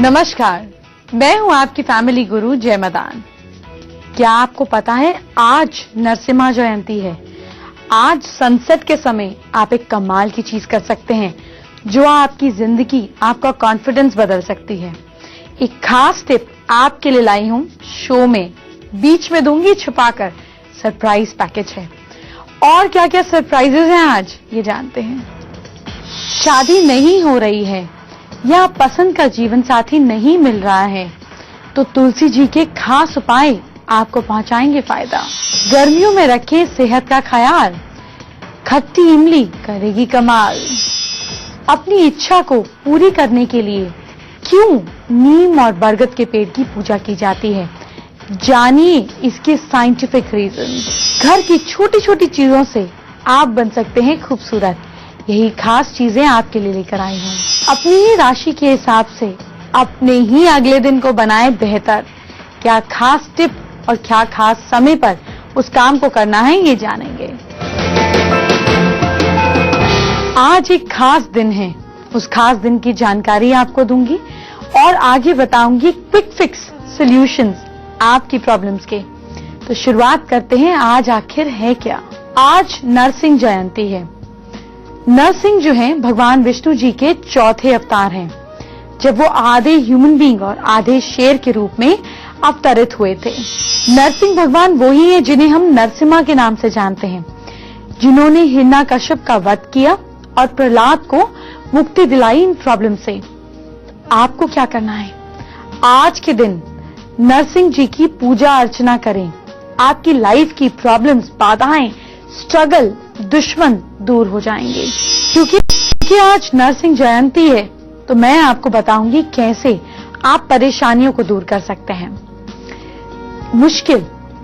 नमस्कार, मैं हूं आपकी फैमिली गुरु जय मदान। क्या आपको पता है आज नरसिम्हा जयंती है। आज सनसेट के समय आप एक कमाल की चीज कर सकते हैं जो आपकी जिंदगी, आपका कॉन्फिडेंस बदल सकती है। एक खास टिप आपके लिए लाई हूं, शो में बीच में दूंगी छुपाकर। सरप्राइज पैकेज है और क्या क्या सरप्राइजेस हैं आज ये जानते हैं। शादी नहीं हो रही है या पसंद का जीवन साथी नहीं मिल रहा है तो तुलसी जी के खास उपाय आपको पहुंचाएंगे फायदा। गर्मियों में रखें सेहत का ख्याल, खट्टी इमली करेगी कमाल। अपनी इच्छा को पूरी करने के लिए क्यों नीम और बरगद के पेड़ की पूजा की जाती है, जानिए इसके साइंटिफिक रीजन। घर की छोटी छोटी चीजों से आप बन सकते हैं खूबसूरत। यही खास चीजें आपके लिए लेकर आई हूँ। अपनी ही राशि के हिसाब से अपने ही अगले दिन को बनाए बेहतर। क्या खास टिप और क्या खास समय पर उस काम को करना है ये जानेंगे। आज एक खास दिन है, उस खास दिन की जानकारी आपको दूंगी और आगे बताऊंगी क्विक फिक्स सॉल्यूशंस आपकी प्रॉब्लम्स के। तो शुरुआत करते हैं, आज आखिर है क्या। आज नरसिंह जयंती है। नरसिंह जो हैं भगवान विष्णु जी के चौथे अवतार हैं, जब वो आधे ह्यूमन बीइंग और आधे शेर के रूप में अवतरित हुए थे। नरसिंह भगवान वही हैं जिन्हें हम नरसिम्हा के नाम से जानते हैं, जिन्होंने हिरण्यकश्यप का वध किया और प्रहलाद को मुक्ति दिलाई इन प्रॉब्लम से। आपको क्या करना है, आज के दिन नरसिंह जी की पूजा अर्चना करें। आपकी लाइफ की प्रॉब्लम्स, बाधाएं, स्ट्रगल, दुश्मन दूर हो जाएंगे। क्योंकि आज नरसिंह जयंती है तो मैं आपको बताऊंगी कैसे आप परेशानियों को दूर कर सकते हैं। मुश्किल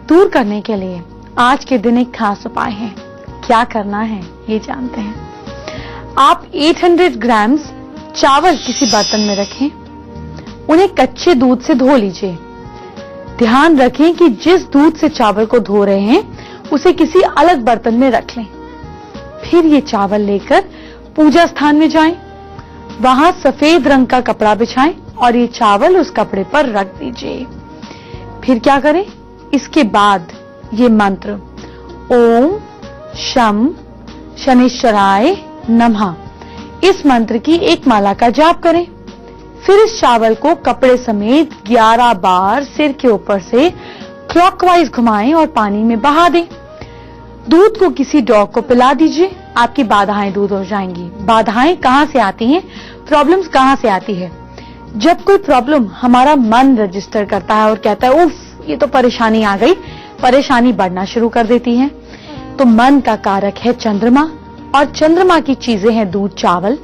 दूर करने के लिए आज के दिन एक खास उपाय है। क्या करना है ये जानते हैं। आप 800 ग्राम्स चावल किसी बर्तन में रखें, उन्हें कच्चे दूध से धो लीजिए। ध्यान रखें कि जिस दूध से चावल को धो रहे हैं उसे किसी अलग बर्तन में रख लें। फिर ये चावल लेकर पूजा स्थान में जाएं, वहां सफेद रंग का कपड़ा बिछाएं और ये चावल उस कपड़े पर रख दीजिए। फिर क्या करें, इसके बाद ये मंत्र ओम शम शनिश्चराय नमः, इस मंत्र की एक माला का जाप करें। फिर इस चावल को कपड़े समेत 11 बार सिर के ऊपर से क्लॉकवाइज घुमाएं और पानी में बहा दें। दूध को किसी डॉग को पिला दीजिए, आपकी बाधाएं दूर हो जाएंगी। बाधाएं कहां से आती हैं, प्रॉब्लम्स कहां से आती है। जब कोई प्रॉब्लम हमारा मन रजिस्टर करता है और कहता है उफ ये तो परेशानी आ गई, परेशानी बढ़ना शुरू कर देती है। तो मन का कारक है चंद्रमा और चंद्रमा की चीजें हैं दूध, चावल।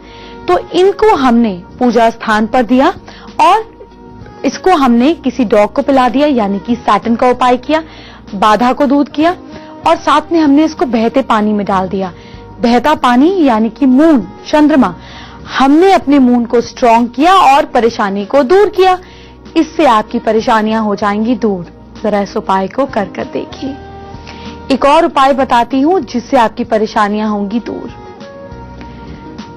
तो इनको हमने पूजा स्थान पर दिया और इसको हमने किसी डॉग को पिला दिया, यानी कि सैटर्न का उपाय किया, बाधा को दूर किया और साथ में हमने इसको बहते पानी में डाल दिया। बहता पानी यानी कि मून, चंद्रमा, हमने अपने मून को स्ट्रॉन्ग किया और परेशानी को दूर किया। इससे आपकी परेशानियां हो जाएंगी दूर। जरा इस उपाय को कर कर देखिए। एक और उपाय बताती हूं जिससे आपकी परेशानियां होंगी दूर।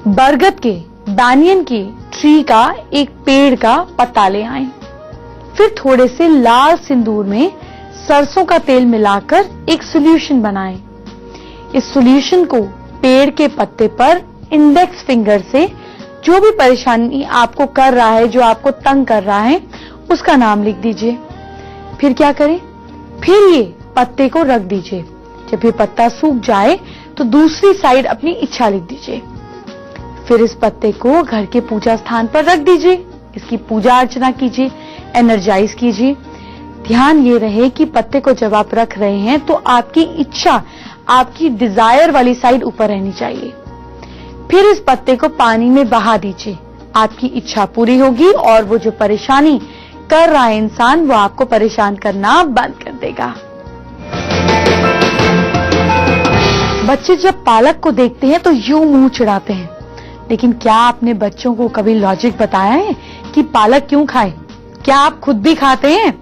बरगद के, बैनियन की ट्री का एक पेड़ का पत्ता ले आए। फिर थोड़े से लाल सिंदूर में सरसों का तेल मिलाकर एक सॉल्यूशन बनाएं। इस सॉल्यूशन को पेड़ के पत्ते पर इंडेक्स फिंगर से जो भी परेशानी आपको कर रहा है, जो आपको तंग कर रहा है, उसका नाम लिख दीजिए। फिर क्या करें, फिर ये पत्ते को रख दीजिए। जब ये पत्ता सूख जाए तो दूसरी साइड अपनी इच्छा लिख दीजिए। फिर इस पत्ते को घर के पूजा स्थान पर रख दीजिए। इसकी पूजा अर्चना कीजिए, एनर्जाइज कीजिए। ध्यान ये रहे कि पत्ते को जब आप रख रहे हैं तो आपकी इच्छा, आपकी डिजायर वाली साइड ऊपर रहनी चाहिए। फिर इस पत्ते को पानी में बहा दीजिए। आपकी इच्छा पूरी होगी और वो जो परेशानी कर रहा है इंसान, वो आपको परेशान करना बंद कर देगा। बच्चे जब पालक को देखते हैं तो यूं मुंह चिढ़ाते हैं, लेकिन क्या आपने बच्चों को कभी लॉजिक बताया है कि पालक क्यों खाए? क्या आप खुद भी खाते हैं?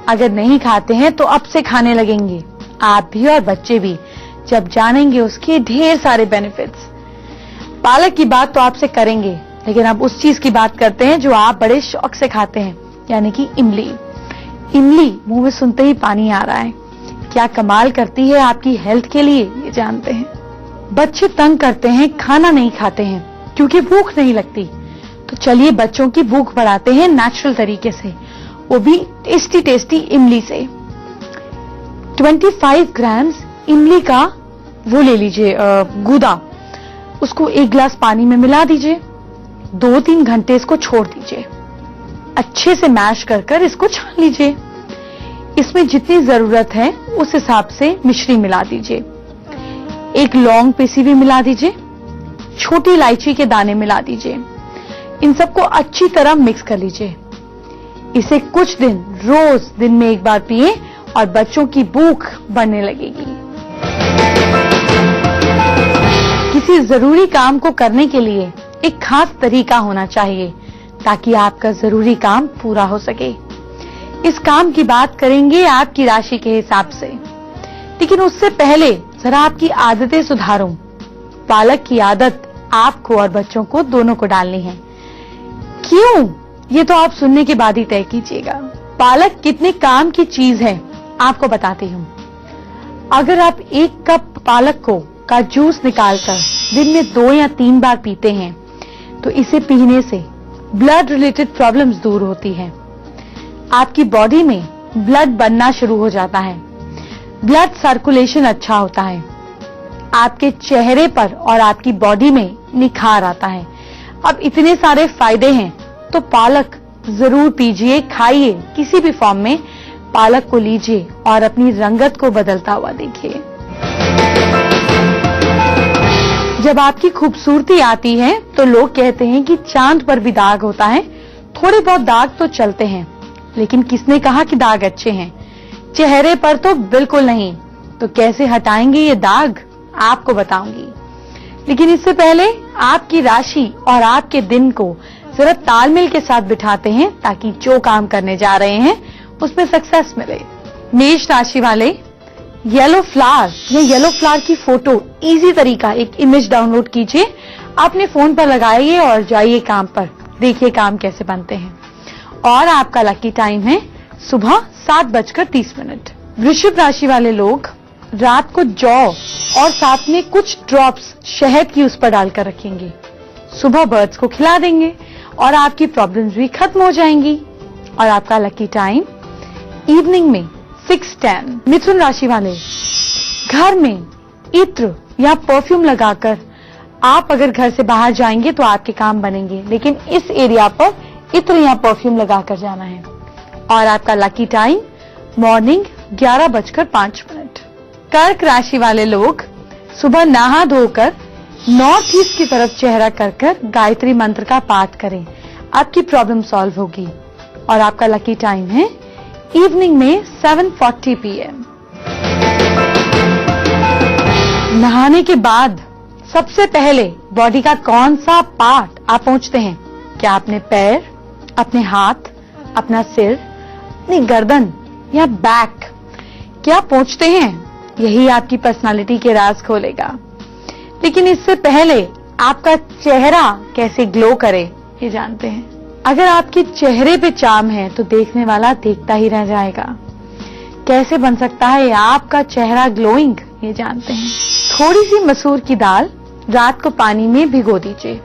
अगर नहीं खाते हैं तो अब से खाने लगेंगे, आप भी और बच्चे भी, जब जानेंगे उसके ढेर सारे बेनिफिट्स। पालक की बात तो आपसे करेंगे, लेकिन अब उस चीज की बात करते हैं जो आप बड़े शौक से खाते हैं, यानी कि इमली। इमली मुंह में सुनते ही पानी आ रहा है। क्या कमाल करती है आपकी हेल्थ के लिए, ये जानते हैं। बच्चे तंग करते हैं, खाना नहीं खाते हैं क्योंकि भूख नहीं लगती। तो चलिए बच्चों की भूख बढ़ाते हैं नेचुरल तरीके से, वो भी टेस्टी टेस्टी इमली से। 25 ग्राम्स इमली का वो ले लीजिए, गूदा। उसको 1 गिलास पानी में मिला दीजिए, 2-3 घंटे इसको छोड़ दीजिए। अच्छे से मैश कर इसको छान लीजिए। इसमें जितनी जरूरत है उस हिसाब से मिश्री मिला दीजिए। 1 लौंग पिसी हुई मिला दीजिए, छोटी इलायची के दाने मिला दीजिए। इन सबको अच्छी तरह मिक्स कर लीजिए। इसे कुछ दिन रोज दिन में 1 बार पिए और बच्चों की भूख बढ़ने लगेगी। किसी जरूरी काम को करने के लिए एक खास तरीका होना चाहिए ताकि आपका जरूरी काम पूरा हो सके। इस काम की बात करेंगे आपकी राशि के हिसाब से, लेकिन उससे पहले जरा आपकी आदतें सुधारो। पालक की आदत आपको और बच्चों को दोनों को डालनी है। क्यों, ये तो आप सुनने के बाद ही तय कीजिएगा। पालक कितने काम की चीज है आपको बताती हूँ। अगर आप 1 कप पालक का जूस निकालकर दिन में 2 या 3 बार पीते हैं तो इसे पीने से ब्लड रिलेटेड प्रॉब्लम्स दूर होती है। आपकी बॉडी में ब्लड बनना शुरू हो जाता है, ब्लड सर्कुलेशन अच्छा होता है, आपके चेहरे पर और आपकी बॉडी में निखार आता है। अब इतने सारे फायदे हैं तो पालक जरूर पीजिए, खाइए। किसी भी फॉर्म में पालक को लीजिए और अपनी रंगत को बदलता हुआ देखिए। जब आपकी खूबसूरती आती है तो लोग कहते हैं कि चांद पर भी दाग होता है। थोड़े बहुत दाग तो चलते हैं, लेकिन किसने कहा कि दाग अच्छे हैं? चेहरे पर तो बिल्कुल नहीं। तो कैसे हटाएंगे ये दाग, आपको बताऊंगी। लेकिन इससे पहले आपकी राशि और आपके दिन को जरा तालमेल के साथ बिठाते हैं ताकि जो काम करने जा रहे हैं उसमें सक्सेस मिले। मेष राशि वाले, येलो फ्लावर या येलो फ्लावर की फोटो, इजी तरीका, एक इमेज डाउनलोड कीजिए, अपने फोन पर लगाइए और जाइए काम पर, देखिए काम कैसे बनते हैं। और आपका लकी टाइम है सुबह 7:30। वृषभ राशि वाले लोग रात को जौ और साथ में कुछ ड्रॉप्स शहद की उस पर डालकर रखेंगे, सुबह बर्ड्स को खिला देंगे और आपकी प्रॉब्लम्स भी खत्म हो जाएंगी। और आपका लकी टाइम इवनिंग में 6:10। मिथुन राशि वाले, घर में इत्र या परफ्यूम लगाकर आप अगर घर से बाहर जाएंगे तो आपके काम बनेंगे, लेकिन इस एरिया पर इत्र या परफ्यूम लगाकर जाना है। और आपका लकी टाइम मॉर्निंग 11:05। कर्क राशि वाले लोग सुबह नहा धोकर नॉर्थ ईस्ट की तरफ चेहरा कर गायत्री मंत्र का पाठ करें, आपकी प्रॉब्लम सॉल्व होगी। और आपका लकी टाइम है इवनिंग में 7:40 PM। नहाने के बाद सबसे पहले बॉडी का कौन सा पार्ट आप पोंछते हैं? क्या अपने पैर, अपने हाथ, अपना सिर, अपनी गर्दन या बैक क्या पोंछते हैं? यही आपकी पर्सनालिटी के राज खोलेगा। लेकिन इससे पहले आपका चेहरा कैसे ग्लो करे ये जानते हैं। अगर आपके चेहरे पे चार्म है तो देखने वाला देखता ही रह जाएगा। कैसे बन सकता है आपका चेहरा ग्लोइंग ये जानते हैं। थोड़ी सी मसूर की दाल रात को पानी में भिगो दीजिए,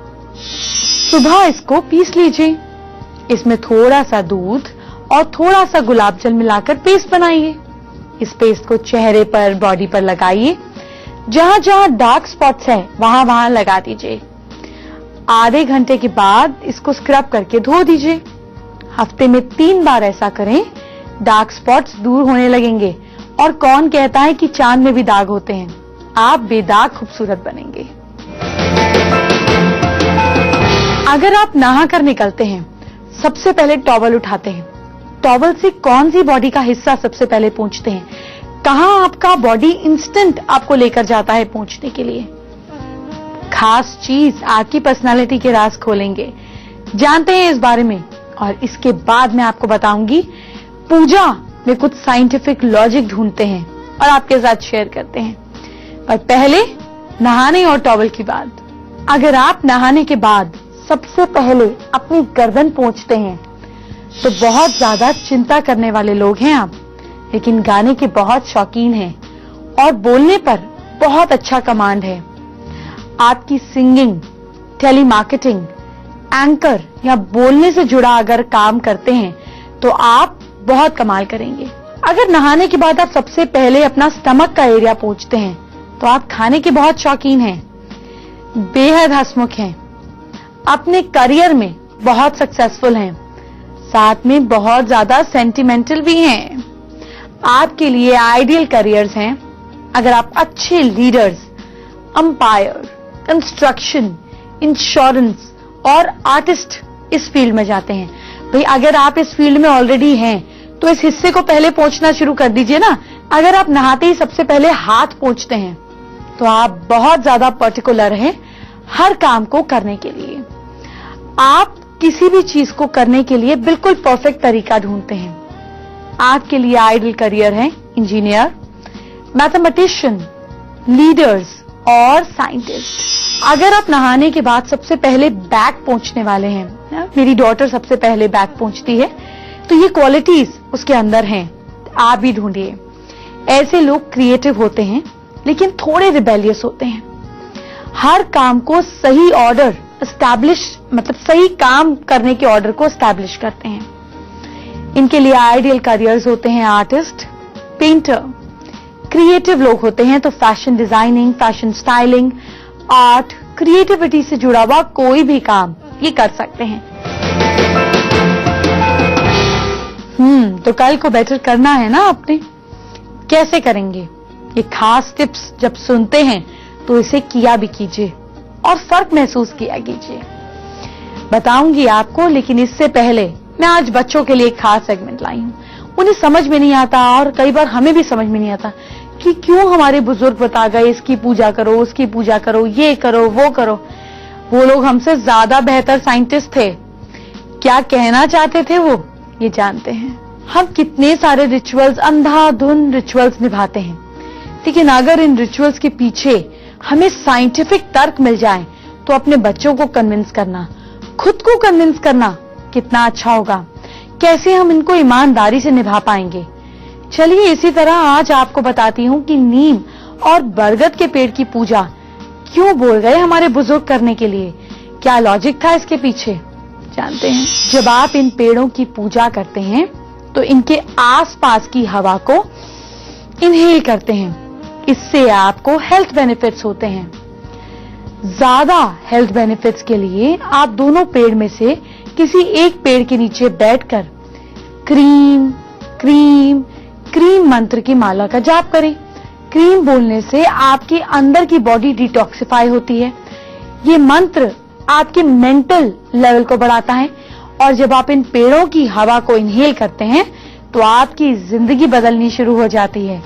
सुबह इसको पीस लीजिए। इसमें थोड़ा सा दूध और थोड़ा सा गुलाब जल मिलाकर पेस्ट बनाइए। इस पेस्ट को चेहरे पर, बॉडी पर लगाइए। जहां जहां डार्क स्पॉट्स है वहां वहां लगा दीजिए। आधे घंटे के बाद इसको स्क्रब करके धो दीजिए। हफ्ते में 3 बार ऐसा करें, डार्क स्पॉट्स दूर होने लगेंगे। और कौन कहता है कि चांद में भी दाग होते हैं? आप बेदाग खूबसूरत बनेंगे। अगर आप नहा कर निकलते हैं, सबसे पहले टॉवल उठाते हैं, टॉवल से कौन सी बॉडी का हिस्सा सबसे पहले पोंछते हैं? कहां आपका बॉडी इंस्टेंट आपको लेकर जाता है पोंछने के लिए? खास चीज आपकी पर्सनालिटी के राज खोलेंगे। जानते हैं इस बारे में, और इसके बाद मैं आपको बताऊंगी। पूजा में कुछ साइंटिफिक लॉजिक ढूंढते हैं और आपके साथ शेयर करते हैं। पर पहले नहाने और टॉवल की बात। अगर आप नहाने के बाद सबसे पहले अपनी गर्दन पोंछते हैं तो बहुत ज्यादा चिंता करने वाले लोग हैं आप, लेकिन गाने के बहुत शौकीन हैं और बोलने पर बहुत अच्छा कमांड है। आपकी सिंगिंग, टेलीमार्केटिंग, एंकर या बोलने से जुड़ा अगर काम करते हैं तो आप बहुत कमाल करेंगे। अगर नहाने के बाद आप सबसे पहले अपना स्टमक का एरिया पोंछते हैं तो आप खाने के बहुत शौकीन हैं, बेहद हंसमुख हैं, अपने करियर में बहुत सक्सेसफुल हैं, साथ में बहुत ज्यादा सेंटिमेंटल भी हैं। आपके लिए आइडियल करियर्स हैं अगर आप अच्छे लीडर्स, अंपायर, कंस्ट्रक्शन, इंश्योरेंस और आर्टिस्ट इस फील्ड में जाते हैं। भाई अगर आप इस फील्ड में ऑलरेडी हैं तो इस हिस्से को पहले पोंछना शुरू कर दीजिए ना। अगर आप नहाते ही सबसे पहले हाथ पोंछते हैं तो आप बहुत ज्यादा पर्टिकुलर हैं हर काम को करने के लिए। आप किसी भी चीज को करने के लिए बिल्कुल परफेक्ट तरीका ढूंढते हैं। आपके लिए आइडियल करियर है इंजीनियर, मैथमेटिशियन, लीडर्स और साइंटिस्ट। अगर आप नहाने के बाद सबसे पहले बैक पोंछने वाले हैं, मेरी डॉटर सबसे पहले बैक पोंछती है, तो ये क्वालिटीज उसके अंदर हैं, आप भी ढूंढिए। ऐसे लोग क्रिएटिव होते हैं लेकिन थोड़े रिबेलियस होते हैं। हर काम को सही ऑर्डर एस्टैब्लिश, मतलब सही काम करने के ऑर्डर को एस्टैब्लिश करते हैं। इनके लिए आइडियल करियर्स होते हैं आर्टिस्ट, पेंटर। क्रिएटिव लोग होते हैं तो fashion designing, fashion styling, art, creativity से जुड़ा हुआ कोई भी काम ये कर सकते हैं। तो कल को बेटर करना है ना आपने, कैसे करेंगे? ये खास टिप्स जब सुनते हैं तो इसे किया भी कीजिए और फर्क महसूस किया कीजिए। बताऊंगी आपको, लेकिन इससे पहले मैं आज बच्चों के लिए एक खास सेगमेंट लाई हूं। उन्हें समझ में नहीं आता और कई बार हमें भी समझ में नहीं आता कि क्यों हमारे बुजुर्ग बता गए इसकी पूजा करो, उसकी पूजा करो, ये करो, वो करो। वो लोग हमसे ज्यादा बेहतर साइंटिस्ट थे। क्या कहना चाहते थे वो, ये जानते हैं। हम कितने सारे रिचुअल्स, अंधाधुन रिचुअल्स निभाते हैं, लेकिन अगर इन रिचुअल्स के पीछे हमें साइंटिफिक तर्क मिल जाए तो अपने बच्चों को कन्विंस करना, खुद को कन्विंस करना कितना अच्छा होगा। कैसे हम इनको ईमानदारी से निभा पाएंगे? चलिए इसी तरह आज आपको बताती हूं कि नीम और बरगद के पेड़ की पूजा क्यों बोल गए हमारे बुजुर्ग करने के लिए, क्या लॉजिक था इसके पीछे, जानते हैं। जब आप इन पेड़ों की पूजा करते हैं तो इनके आसपास की हवा को इनहेल करते हैं। इससे आपको हेल्थ बेनिफिट्स होते हैं। ज्यादा हेल्थ बेनिफिट्स के लिए आप दोनों पेड़ में से किसी एक पेड़ के नीचे बैठकर क्रीम क्रीम क्रीम मंत्र की माला का जाप करें। क्रीम बोलने से आपके अंदर की बॉडी डिटॉक्सिफाई होती है। ये मंत्र आपके मेंटल लेवल को बढ़ाता है और जब आप इन पेड़ों की हवा को इनहेल करते हैं तो आपकी जिंदगी बदलनी शुरू हो जाती है।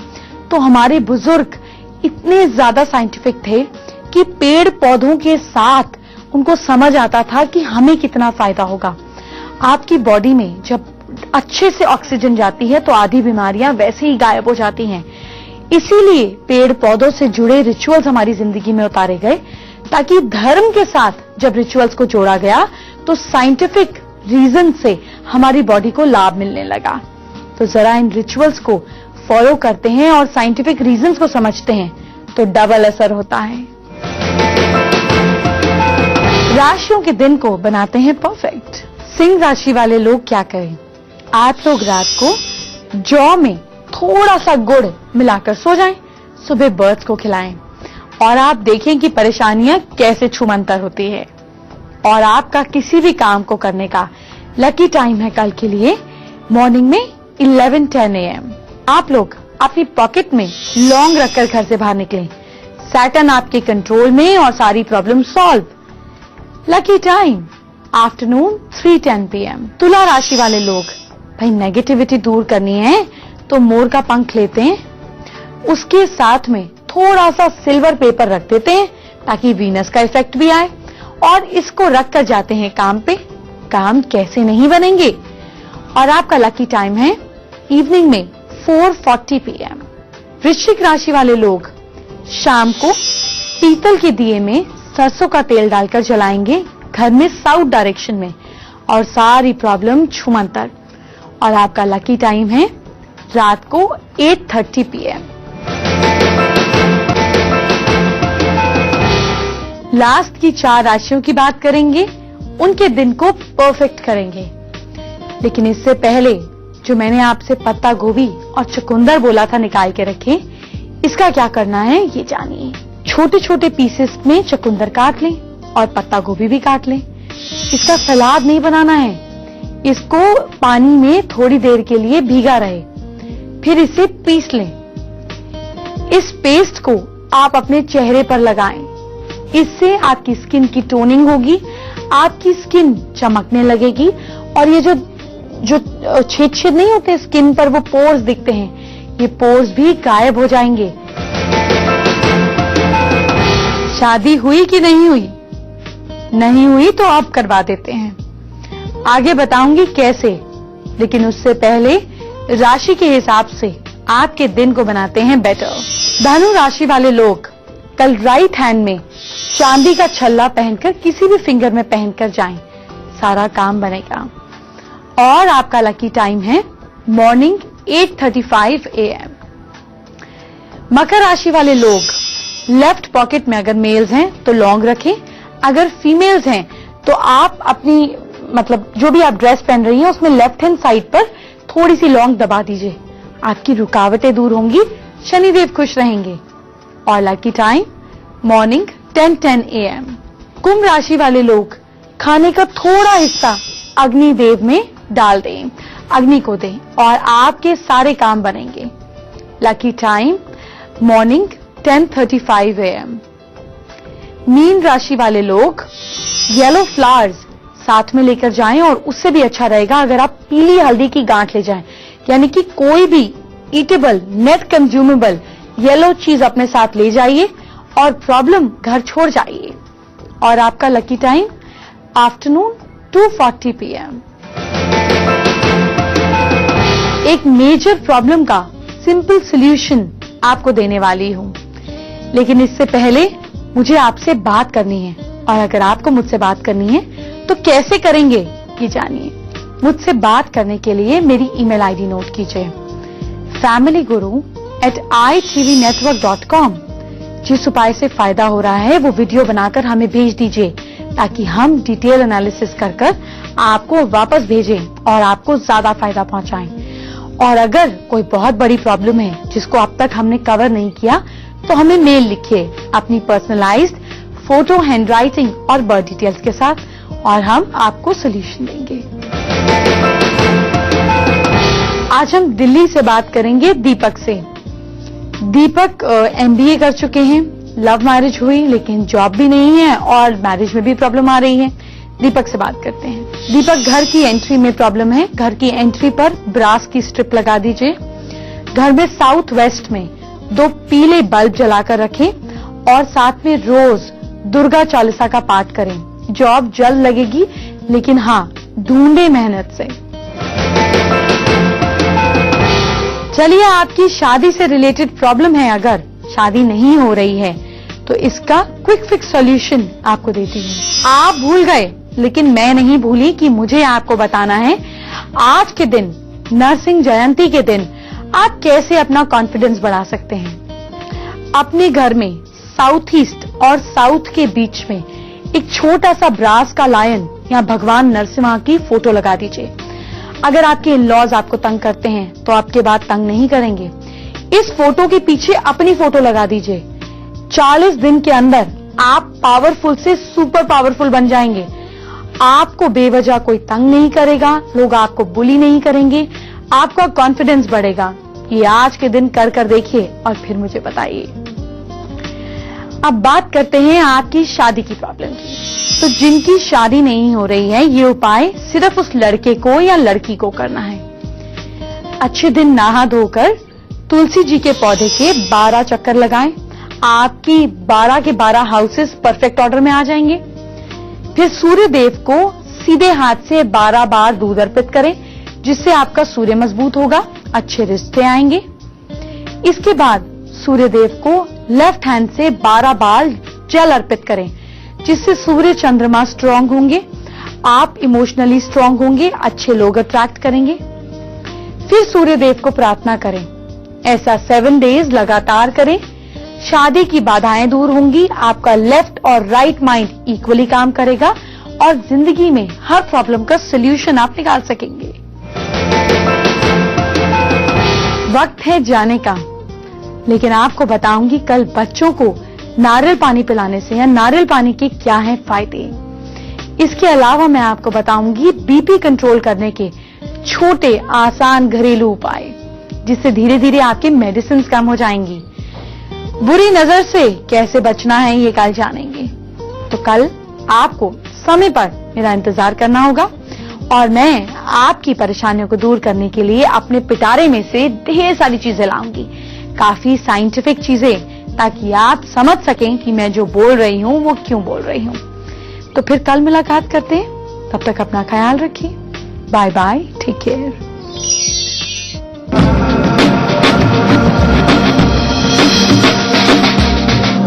तो हमारे बुजुर्ग इतने ज्यादा साइंटिफिक थे कि पेड़ पौधों के साथ उनको समझ आता था कि हमें कितना फायदा होगा। आपकी बॉडी में जब अच्छे से ऑक्सीजन जाती है तो आधी बीमारियां वैसे ही गायब हो जाती हैं। इसीलिए पेड़ पौधों से जुड़े रिचुअल्स हमारी जिंदगी में उतारे गए, ताकि धर्म के साथ जब रिचुअल्स को जोड़ा गया तो साइंटिफिक रीजन से हमारी बॉडी को लाभ मिलने लगा। तो जरा इन रिचुअल्स को फॉलो करते हैं और साइंटिफिक रीजंस को समझते हैं तो डबल असर होता है। राशियों के दिन को बनाते हैं परफेक्ट। सिंह राशि वाले लोग क्या करें? आप लोग रात को जौ में थोड़ा सा गुड़ मिलाकर सो जाएं, सुबह बर्ड्स को खिलाएं और आप देखें कि परेशानियां कैसे छूमंतर होती है। और आपका किसी भी काम को करने का लकी टाइम है कल के लिए मॉर्निंग में 11:10 AM। आप लोग अपनी पॉकेट में लौंग रखकर घर से बाहर निकलें। सैटर्न आपके कंट्रोल में और सारी problem solve. Lucky time afternoon 3:10 PM। तुला राशि वाले लोग, भाई नेगेटिविटी दूर करनी है तो मोर का पंख लेते हैं, उसके साथ में थोड़ा सा सिल्वर पेपर रख देते हैं ताकि वीनस का इफेक्ट भी आए और इसको रख कर जाते हैं काम पे। काम कैसे नहीं बनेंगे। और आपका लकी टाइम है इवनिंग में 4:40 PM। वृश्चिक राशि वाले लोग शाम को पीतल के दिए में सरसों का तेल डालकर जलाएंगे घर में साउथ डायरेक्शन में, और सारी प्रॉब्लम छूमंतर। और आपका लकी टाइम है रात को 8:30 PM। लास्ट की 4 राशियों की बात करेंगे, उनके दिन को परफेक्ट करेंगे। लेकिन इससे पहले जो मैंने आपसे पत्ता गोभी और चुकंदर बोला था निकाल के रखें, इसका क्या करना है ये जानिए। छोटे छोटे पीसेस में चुकंदर काट लें और पत्ता गोभी भी काट लें। इसका सलाद नहीं बनाना है, इसको पानी में थोड़ी देर के लिए भीगा रहे, फिर इसे पीस लें। इस पेस्ट को आप अपने चेहरे पर लगाएं, इससे आपकी स्किन की टोनिंग होगी, आपकी स्किन चमकने लगेगी, और ये जो छेद छेद नहीं होते स्किन पर, वो पोर्स दिखते हैं, ये पोर्स भी गायब हो जाएंगे। शादी हुई कि नहीं हुई? नहीं हुई तो आप करवा देते हैं। आगे बताऊंगी कैसे, लेकिन उससे पहले राशि के हिसाब से आपके दिन को बनाते हैं बेटर। धनु राशि वाले लोग कल राइट हैंड में चांदी का छल्ला पहनकर किसी भी फिंगर में पहनकर जाएं, सारा काम बनेगा। और आपका लकी टाइम है मॉर्निंग 8:35 AM। मकर राशि वाले लोग लेफ्ट पॉकेट में अगर मेल्स हैं तो लॉन्ग रखें, अगर फीमेल्स हैं तो आप अपनी जो भी आप ड्रेस पहन रही हैं उसमें लेफ्ट हैंड साइड पर थोड़ी सी लॉन्ग दबा दीजिए, आपकी रुकावटें दूर होंगी, शनिदेव खुश रहेंगे। और लकी टाइम मॉर्निंग 10:10 AM। कुंभ राशि वाले लोग खाने का थोड़ा हिस्सा अग्निदेव में डाल दें, अग्नि को दें, और आपके सारे काम बनेंगे। Lucky time morning 10:35 AM। Mean राशि वाले लोग येलो फ्लावर्स साथ में लेकर जाएं, और उससे भी अच्छा रहेगा अगर आप पीली हल्दी की गांठ ले जाएं, यानी कि कोई भी ईटेबल नेट कंज्यूमेबल येलो चीज अपने साथ ले जाइए और प्रॉब्लम घर छोड़ जाइए। और आपका लकी टाइम आफ्टरनून 2:40 PM। एक मेजर प्रॉब्लम का सिंपल सॉल्यूशन आपको देने वाली हूं, लेकिन इससे पहले मुझे आपसे बात करनी है, और अगर आपको मुझसे बात करनी है तो कैसे करेंगे ये जानिए। मुझसे बात करने के लिए मेरी ईमेल आईडी नोट कीजिए familyguru@itvnetwork.com। जिस उपाय से फायदा हो रहा है वो वीडियो बनाकर हमें भेज दीजिए, ताकि हम डिटेल एनालिसिस कर आपको वापस भेजें और आपको ज्यादा फायदा पहुंचाएं। और अगर कोई बहुत बड़ी प्रॉब्लम है जिसको अब तक हमने कवर नहीं किया तो हमें मेल लिखिए अपनी पर्सनलाइज्ड फोटो, हैंडराइटिंग और बर्थ डिटेल्स के साथ, और हम आपको सोल्यूशन देंगे। आज हम दिल्ली से बात करेंगे दीपक से। दीपक MBA कर चुके हैं, लव मैरिज हुई लेकिन जॉब भी नहीं है और मैरिज में भी प्रॉब्लम आ रही है। दीपक से बात करते हैं। दीपक, घर की एंट्री में प्रॉब्लम है, घर की एंट्री पर ब्रास की स्ट्रिप लगा दीजिए। घर में साउथ वेस्ट में 2 पीले बल्ब जलाकर रखें, और साथ में रोज दुर्गा चालीसा का पाठ करें। जॉब जल्द लगेगी, लेकिन हाँ ढूंढे मेहनत से। चलिए, आपकी शादी से रिलेटेड प्रॉब्लम है, अगर शादी नहीं हो रही है तो इसका क्विक फिक्स सॉल्यूशन आपको देती हूँ। आप भूल गए, लेकिन मैं नहीं भूली कि मुझे आपको बताना है आज के दिन, नरसिंह जयंती के दिन, आप कैसे अपना कॉन्फिडेंस बढ़ा सकते हैं। अपने घर में साउथ ईस्ट और साउथ के बीच में एक छोटा सा ब्रास का लायन या भगवान नरसिम्हा की फोटो लगा दीजिए। अगर आपके इन-लॉज आपको तंग करते हैं तो आपके बाद तंग नहीं करेंगे। इस फोटो के पीछे अपनी फोटो लगा दीजिए। 40 दिन के अंदर आप पावरफुल से सुपर पावरफुल बन जाएंगे। आपको बेवजह कोई तंग नहीं करेगा, लोग आपको बुली नहीं करेंगे, आपका कॉन्फिडेंस बढ़ेगा। ये आज के दिन कर देखिए और फिर मुझे बताइए। अब बात करते हैं आपकी शादी की प्रॉब्लम की। तो जिनकी शादी नहीं हो रही है, ये उपाय सिर्फ उस लड़के को या लड़की को करना है। अच्छे दिन नहा धोकर तुलसी जी के पौधे के 12 चक्कर लगाएं। आपकी 12 के 12 हाउसेस परफेक्ट ऑर्डर में आ जाएंगे। फिर सूर्य देव को सीधे हाथ से 12 बार दूध अर्पित करें, जिससे आपका सूर्य मजबूत होगा, अच्छे रिश्ते आएंगे। इसके बाद सूर्य देव को लेफ्ट हैंड से 12 बार जल अर्पित करें, जिससे सूर्य चंद्रमा स्ट्रांग होंगे, आप इमोशनली स्ट्रांग होंगे, अच्छे लोग अट्रैक्ट करेंगे। फिर सूर्य देव को प्रार्थना करें। ऐसा 7 डेज लगातार करें। शादी की बाधाएं दूर होंगी, आपका लेफ्ट और राइट माइंड इक्वली काम करेगा और जिंदगी में हर प्रॉब्लम का सॉल्यूशन आप निकाल सकेंगे। वक्त है जाने का, लेकिन आपको बताऊंगी कल बच्चों को नारियल पानी पिलाने से या नारियल पानी के क्या हैं फायदे। इसके अलावा मैं आपको बताऊंगी बीपी कंट्रोल करने के छोटे आसान घरेलू उपाय, जिससे धीरे धीरे आपकी मेडिसिन कम हो जाएंगी। बुरी नजर से कैसे बचना है ये कल जानेंगे। तो कल आपको समय पर मेरा इंतजार करना होगा और मैं आपकी परेशानियों को दूर करने के लिए अपने पिटारे में से ढेर सारी चीजें लाऊंगी, काफी साइंटिफिक चीजें, ताकि आप समझ सकें कि मैं जो बोल रही हूं वो क्यों बोल रही हूं। तो फिर कल मुलाकात करते हैं, तब तक अपना ख्याल रखिए। Bye bye, take care.